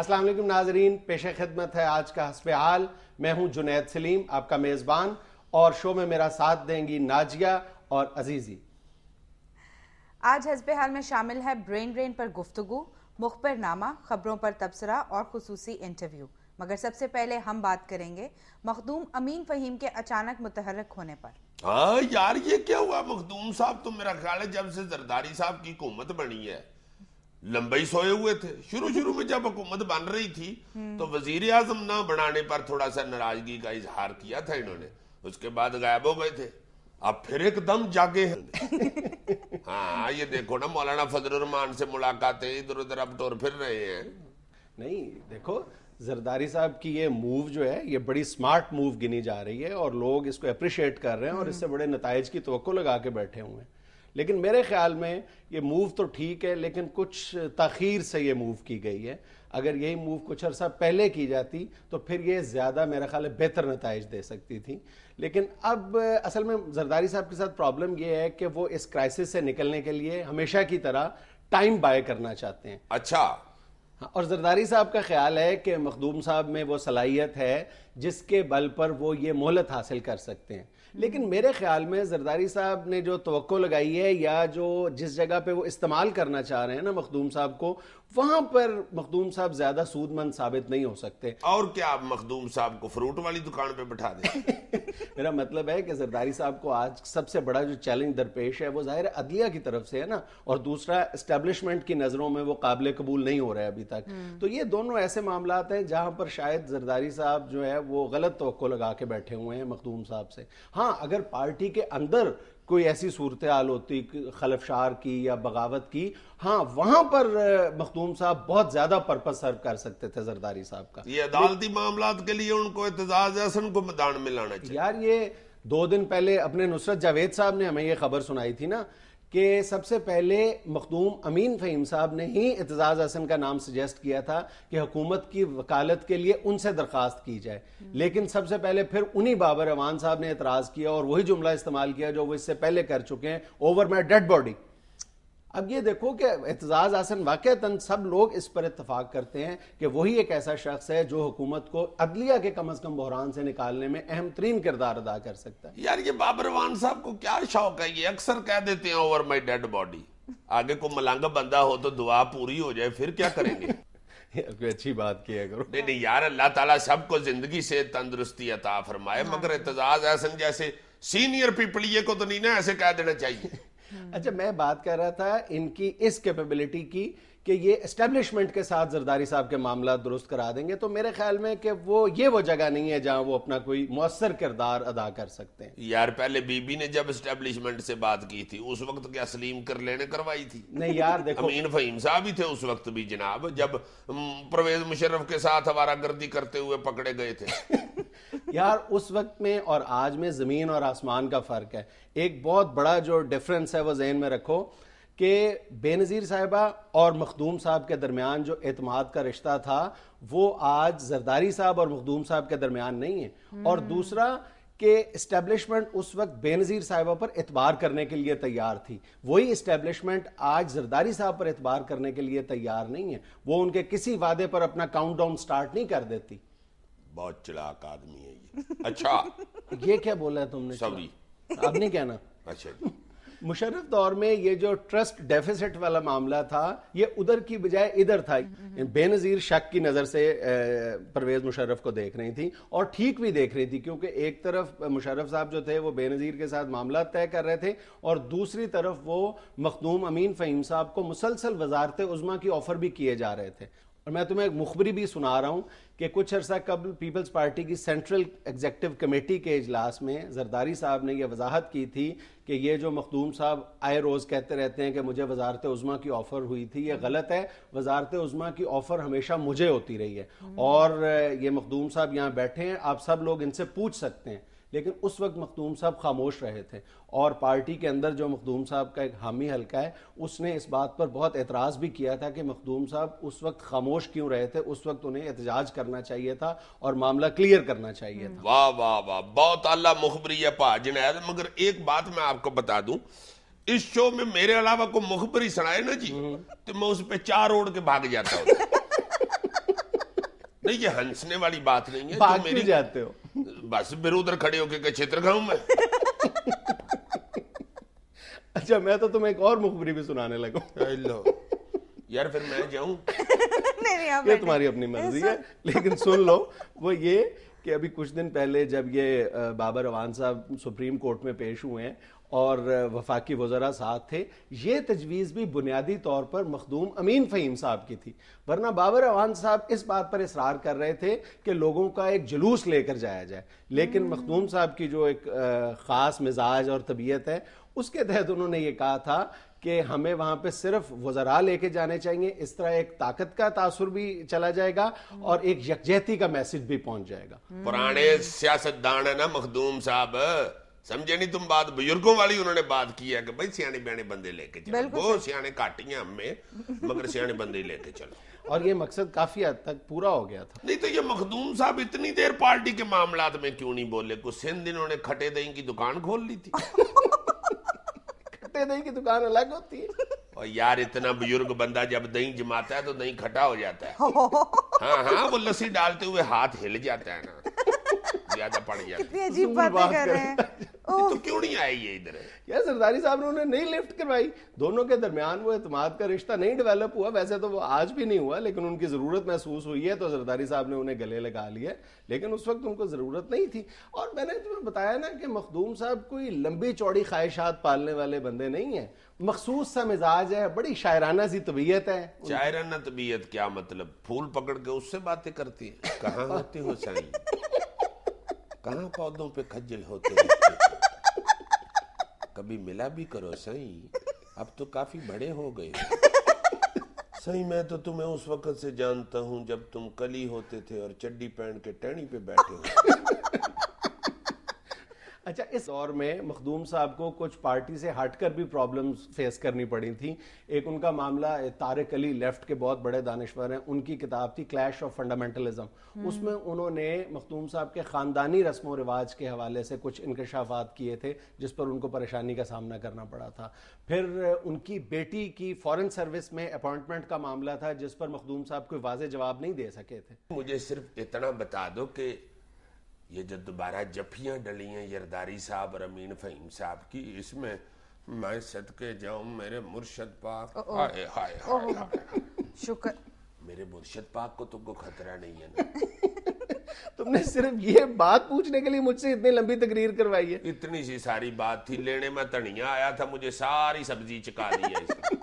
अस्सलाम वालेकुम नाजरीन, पेश खिदमत है आज का हस्ब हाल। मैं हूं जुनैद सलीम, आपका मेज़बान, और शो में मेरा साथ देंगी नाजिया और अजीज़ी। आज हस्ब हाल में शामिल है ब्रेन ड्रेन पर गुफ्तगू, मुखबिरनामा, खबरों पर तबसरा और खुसूसी इंटरव्यू। मगर सबसे पहले हम बात करेंगे मखदूम अमीन फ़हीम के अचानक मुतहर्रिक होने पर। हाँ यार, ये क्या हुआ? मखदूम साहब तो मेरा ख्याल है जब से जरदारी साहब की हुकूमत बनी है लंबे ही सोए हुए थे। शुरू में जब हुकूमत बन रही थी तो वजीर आजम ना बनाने पर थोड़ा सा नाराजगी का इजहार किया था इन्होंने, उसके बाद गायब हो गए थे, अब फिर एकदम जागे हैं। हाँ, ये देखो ना, मौलाना फजलुर रहमान से मुलाकातें इधर उधर अब टोर फिर रहे हैं। नहीं, देखो जरदारी साहब की ये मूव जो है ये बड़ी स्मार्ट मूव गिनी जा रही है और लोग इसको अप्रिशिएट कर रहे हैं और इससे बड़े नताइज की तवक्को लगा के बैठे हुए हैं। लेकिन मेरे ख्याल में ये मूव तो ठीक है, लेकिन कुछ ताखीर से ये मूव की गई है। अगर यही मूव कुछ अर्सा पहले की जाती तो फिर ये ज़्यादा मेरा ख्याल है बेहतर नताइज दे सकती थी। लेकिन अब असल में जरदारी साहब के साथ प्रॉब्लम ये है कि वो इस क्राइसिस से निकलने के लिए हमेशा की तरह टाइम बाय करना चाहते हैं। अच्छा। और जरदारी साहब का ख्याल है कि मखदूम साहब में वो सलाहियत है जिसके बल पर वो ये मोहलत हासिल कर सकते हैं। लेकिन मेरे ख्याल में जरदारी साहब ने जो तवक्को लगाई है या जो जिस जगह पे वो इस्तेमाल करना चाह रहे हैं ना मखदूम साहब को, वहां पर मखदूम साहब ज्यादा सूदमंद साबित नहीं हो सकते। और क्या आप मखदूम साहब को फ्रूट वाली दुकान पे बिठा दें? मेरा मतलब है कि जरदारी साहब को आज सबसे बड़ा जो चैलेंज दरपेश है वो जाहिर अदलिया की तरफ से है ना, और दूसरा एस्टेब्लिशमेंट की नजरों में वो काबिल कबूल नहीं हो रहा है अभी तक। तो ये दोनों ऐसे मामलात हैं जहां पर शायद जरदारी साहब जो है वो गलत तवक्को लगा के बैठे हुए हैं मखदूम साहब से। हाँ, अगर पार्टी के अंदर कोई ऐसी सूरत हाल होती खलफशार की या बगावत की, हाँ वहां पर मखदूम साहब बहुत ज्यादा पर्पस सर्व कर सकते थे जरदारी साहब का। ये अदालती मामलात के लिए उनको एतजाज हसन को मैदान में लाना चाहिए। यार, ये 2 दिन पहले अपने नुसरत जावेद साहब ने हमें ये खबर सुनाई थी ना कि सबसे पहले मखदूम अमीन फ़हीम साहब ने ही एतजाज हसन का नाम सजेस्ट किया था कि हुकूमत की वकालत के लिए उनसे दरखास्त की जाए। लेकिन सबसे पहले फिर उन्हीं बाबर अवान साहब ने एतराज किया और वही जुमला इस्तेमाल किया जो वो इससे पहले कर चुके हैं, ओवर माई डेड बॉडी। अब ये देखो कि एतजाज हसन वाकईतन सब लोग इस पर इत्तफाक करते हैं कि वही एक ऐसा शख्स है जो हुकूमत को अदलिया के कम अज कम बहरान से निकालने में अहम तरीन किरदार अदा कर सकता है। यार, ये बाबर अवान साहब को क्या शौक है? ये अक्सर कह देते हैं ओवर माई डेड बॉडी। आगे को मलंग बंदा हो तो दुआ पूरी हो जाए, फिर क्या करेंगे? कोई अच्छी बात किया करो। नहीं यार, अल्लाह ताला सबको जिंदगी से तंदुरुस्ती अता फरमाए, मगर एतजाज हसन जैसे सीनियर पीपलिए को तो नहीं ना ऐसे कह देना चाहिए। अच्छा, मैं बात कर रहा था इनकी इस कैपेबिलिटी की कि ये एस्टेब्लिशमेंट के साथ जरदारी साहब के मामला दुरुस्त करा देंगे, तो मेरे ख्याल में कि वो जगह नहीं है जहां वो अपना कोई मुअस्सर किरदार अदा कर सकते हैं। यार, पहले बीबी ने जब एस्टेब्लिशमेंट से बात की थी उस वक्त क्या सलीम कर लेने करवाई थी? नहीं यार, देखो अमीन फ़हीम साहब ही थे उस वक्त भी जनाब, जब परवेज मुशर्रफ के साथ आवारागर्दी करते हुए पकड़े गए थे। यार, उस वक्त में और आज में जमीन और आसमान का फर्क है। एक बहुत बड़ा जो डिफरेंस है वो ज़हन में रखो कि बेनज़ीर साहिबा और मखदूम साहब के दरमियान जो एतमाद का रिश्ता था वो आज जरदारी साहब और मखदूम साहब के दरमियान नहीं है। और दूसरा कि इस्टेब्लिशमेंट उस वक्त बेनज़ीर साहिबा पर एतबार करने के लिए तैयार थी, वही इस्टेब्लिशमेंट आज जरदारी साहब पर एतबार करने के लिए तैयार नहीं है। वो उनके किसी वादे पर अपना काउंटडाउन स्टार्ट नहीं कर देती। बहुत चलाक आदमी है ये। अच्छा, ये क्या बोला है तुमने? सॉरी, अब नहीं कहना। अच्छा जी। मुशर्रफ दौर में ये जो ट्रस्ट डेफिसिट वाला मामला था ये उधर की बजाय इधर था। बेनज़ीर शक की नज़र से परवेज मुशर्रफ को देख रही थी और ठीक भी देख रही थी, क्योंकि एक तरफ मुशर्रफ साहब जो थे वो बेनज़ीर के साथ मामला तय कर रहे थे और दूसरी तरफ वो मखदूम अमीन फ़हीम साहब को मुसलसल वज़ारत उज़्मा की ऑफर भी किए जा रहे थे। और मैं तुम्हें एक मुखबरी भी सुना रहा हूं कि कुछ अर्सा कबल पीपल्स पार्टी की सेंट्रल एग्जीक्यूटिव कमेटी के इजलास में जरदारी साहब ने यह वजाहत की थी कि ये जो मखदूम साहब आए रोज़ कहते रहते हैं कि मुझे वजारत उज़्मा की ऑफ़र हुई थी, ये गलत है। वजारत उज़्मा की ऑफ़र हमेशा मुझे होती रही है और ये मखदूम साहब यहाँ बैठे हैं, आप सब लोग इनसे पूछ सकते हैं। लेकिन उस वक्त मखदूम साहब खामोश रहे थे और पार्टी के अंदर जो मखदूम साहब का एक हामी हल्का है उसने इस बात पर बहुत एतराज़ भी किया था कि मखदूम साहब उस वक्त खामोश क्यों रहे थे। उस वक्त उन्हें एहतजाज करना चाहिए था और मामला क्लियर करना चाहिए था। वाह वाह वाह, बहुत आला मुखबरी है पा जुनैद। मगर एक बात मैं आपको बता दूं, इस शो में मेरे अलावा को मुखबरी सुनाए ना जी तो मैं उस पे 4 ओढ़ के भाग जाता हूँ। नहीं, ये हंसने वाली बात नहीं है। भाग क्यों जाते हो? बस फिर उधर खड़े होके क्षेत्र खाऊं मैं। अच्छा, मैं तो तुम्हें एक और मुखबरी भी सुनाने लगूं। लो यार, फिर मैं जाऊं? नहीं, ये तुम्हारी अपनी मर्जी है, लेकिन सुन लो। वो ये कि अभी कुछ दिन पहले जब ये बाबर अवान साहब सुप्रीम कोर्ट में पेश हुए हैं और वफाकी वज़रा साथ थे, ये तजवीज़ भी बुनियादी तौर पर मखदूम अमीन फ़हीम साहब की थी। वरना बाबर अवान साहब इस बात पर इसरार कर रहे थे कि लोगों का एक जुलूस लेकर जाया जाए, लेकिन मखदूम साहब की जो एक ख़ास मिजाज और तबीयत है, उसके तहत उन्होंने ये कहा था कि हमें वहां पे सिर्फ वज़रा लेके जाने चाहिए। इस तरह एक ताकत का तासुर भी चला जाएगा और एक यकजहती का मैसेज भी पहुंच जाएगा। पुराने सियासतदान है ना मखदूम साहब, समझे नहीं तुम बात? बुजुर्गों वाली उन्होंने बात की है कि भाई सियाने बयाने बंदे लेके चलो। वो सियाने काटियां हमें, मगर सियाने बंदे लेके चलो। और ये मकसद काफी हद तक पूरा हो गया था। नहीं तो ये मखदूम साहब इतनी देर पार्टी के मामलात में क्यों नहीं बोले? कुछ सिंध इन्होंने खटे दही की दुकान खोल ली थी। खट्टे दही की दुकान अलग होती है। और यार, इतना बुजुर्ग बंदा जब दही जमाता है तो दही खटा हो जाता है। हाँ हाँ, वो लस्सी डालते हुए हाथ हिल जाता है ना, ज्यादा पड़ जाती है। कितनी अजीब बातें कर रहे हैं। तो क्यों नहीं आई ये इधर? यार, जरदारी साहब ने उन्हें नहीं लिफ्ट करवाई। दोनों के दरमियान वो एतमाद का रिश्ता नहीं डेवलप हुआ। वैसे तो वो आज भी नहीं हुआ, लेकिन उनकी जरूरत महसूस हुई है तो जरदारी साहब ने उन्हें गले लगा लिया, लेकिन उस वक्त उनको जरूरत नहीं थी। और मैंने तुम्हें बताया ना कि मखदूम साहब कोई लंबी चौड़ी ख्वाहिशात पालने वाले बंदे नहीं है। मखसूस सा मिजाज है, बड़ी शायराना सी तबीयत है। शायराना तबीयत क्या मतलब? फूल पकड़ के उससे बातें करती है? कहाँ होते हो साईं? कहाँ पौधों पे खज्जल होते हैं? कभी मिला भी करो साईं, अब तो काफी बड़े हो गए। साईं, मैं तो तुम्हें उस वक्त से जानता हूँ जब तुम कली होते थे और चड्डी पहन के टहनी पे बैठे हो। अच्छा, इस दौर में मखदूम साहब को कुछ पार्टी से हटकर भी प्रॉब्लम्स फेस करनी पड़ी थी। एक उनका मामला, तारिक अली लेफ्ट के बहुत बड़े दानिश्वर हैं, उनकी किताब थी क्लैश ऑफ फंडामेंटलिज्म। उसमें उन्होंने मखदूम साहब के ख़ानदानी रस्म व रिवाज के हवाले से कुछ इंकशाफात किए थे जिस पर उनको परेशानी का सामना करना पड़ा था। फिर उनकी बेटी की फॉरेन सर्विस में अपॉइंटमेंट का मामला था जिस पर मखदूम साहब कोई वाज़ेह जवाब नहीं दे सके थे। मुझे सिर्फ इतना बता दो कि ये जो दोबारा जफियां डली हैं जरदारी साहब और अमीन फ़हीम साहब की, इसमें मैं सदके जाऊं मेरे मुर्शद पाक। हाय हाय हाय, शुक्र मेरे मुर्शद पाक को तुमको खतरा नहीं है ना? तुमने सिर्फ ये बात पूछने के लिए मुझसे इतनी लंबी तकरीर करवाई है? इतनी सी सारी बात थी। लेने में धनिया आया था, मुझे सारी सब्जी चका दी है इसकी।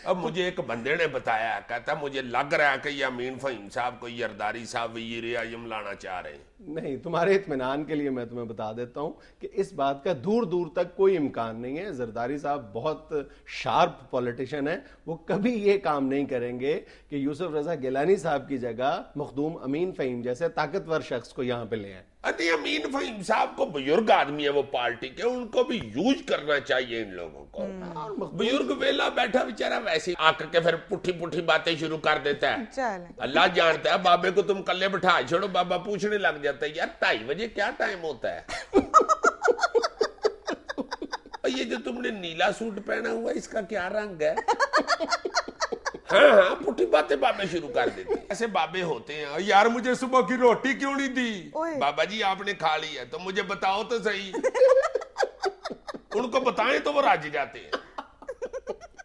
अब मुझे एक बंदे ने बताया, कहता मुझे लग रहा है कि ये अमीन फ़हीम साहब को जरदारी साहब वज़ीर आज़म लाना चाह रहे हैं। नहीं, तुम्हारे इत्मीनान के लिए मैं तुम्हें बता देता हूं कि इस बात का दूर दूर तक कोई इम्कान नहीं है। जरदारी साहब बहुत शार्प पॉलिटिशियन है, वो कभी ये काम नहीं करेंगे कि यूसुफ रजा गिलानी साहब की जगह मखदूम अमीन फ़हीम जैसे ताकतवर शख्स को यहाँ पे ले आए। अरे अमीन फ़हीम साहब को बुजुर्ग आदमी है वो पार्टी के, उनको भी यूज करना चाहिए इन लोगों को। बुजुर्ग वेला बैठा बेचारा वैसे ही आकर के फिर पुठी पुठी बातें शुरू कर देता है। अल्लाह जानता है, बाबे को तुम कल्ले बिठा छोड़ो, बाबा पूछने लग जाता है यार 2:30 बजे क्या टाइम होता है? और ये जो तुमने नीला सूट पहना हुआ इसका क्या रंग है? हाँ हाँ, पुठी बातें बाबे शुरू कर देते हैं। ऐसे बाबे होते हैं, यार मुझे सुबह की रोटी क्यों नहीं दी? बाबा जी आपने खा ली है तो मुझे बताओ तो सही। उनको बताएं तो वो राजी जाते हैं।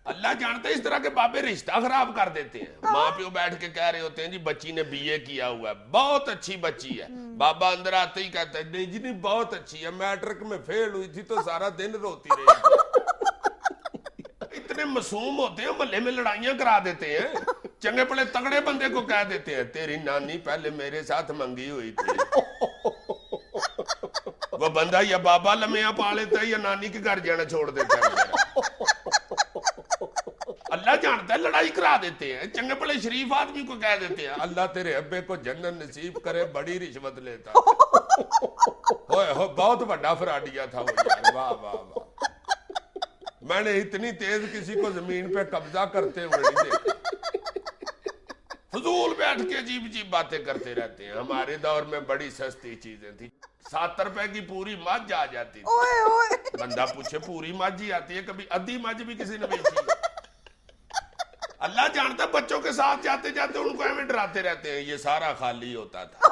अल्लाह जानता है इस तरह के बाबे रिश्ता खराब कर देते हैं। माँ प्यो बैठ के कह रहे होते हैं जी बच्ची ने बीए किया हुआ है, बहुत अच्छी बच्ची है। बाबा अंदर आते ही कहते हैं नहीं जी नहीं बहुत अच्छी है, मैट्रिक में फेल हुई थी तो सारा दिन रोती रही। इतने मासूम होते हैं, मोहल्ले में लड़ाइयां करा देते हैं। चंगे पड़े तगड़े बंदे को कह देते हैं तेरी नानी पहले मेरे साथ मंगी हुई थी। वो बंदा या बाबा लम्या पा लेता है या नानी के घर जाना छोड़ देता है। अल्लाह जानता है लड़ाई करा देते हैं। चंगे पड़े शरीफ आदमी को कह देते हैं अल्लाह तेरे अब्बे को जन्नत नसीब करे, बड़ी रिश्वत लेता। हो बहुत बड़ा फराडिया था वो यार, वाह वाह वाह। मैंने इतनी तेज किसी को जमीन पे कब्जा करते हुए नहीं देखा। फजूल बैठ के अजीब अजीब बातें करते रहते हैं। हमारे दौर में बड़ी सस्ती चीजें थी, 7 रुपए की पूरी मझ आ जाती थी। ओए ओए। बंदा पूछे पूरी मझ ही आती है, कभी आधी मझ भी किसी ने बेची? اللہ جانتا بچوں کے ساتھ جاتے جاتے ان کو ہمیں ڈراتے رہتے ہیں یہ سارا خالی ہوتا تھا،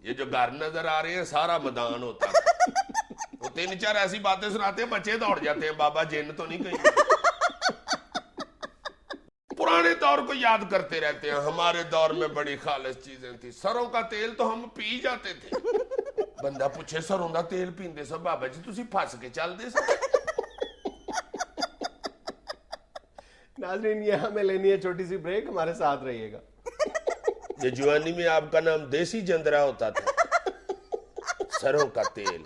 یہ جو گھر نظر آ رہے ہیں سارا میدان ہوتا تھا. وہ 3-4 ایسی باتیں سناتے ہیں بچے دوڑ جاتے ہیں بابا جن تو نہیں کہیں. پرانے دور کو یاد کرتے رہتے ہیں. ہمارے دور میں بڑی خالص چیزیں تھی. سروں کا تیل تو ہم پی جاتے تھے. بندہ پوچھے سروں کا تیل پیندے سو بابا جی تسی پھس کے چل دے سو. ناظرین یہ ہمیں لینی ہے چھوٹی سی بریک، ہمارے ساتھ رہیے گا. یہ جوانی میں آپ کا نام دیسی جندرا ہوتا تھا، سروں کا تیل.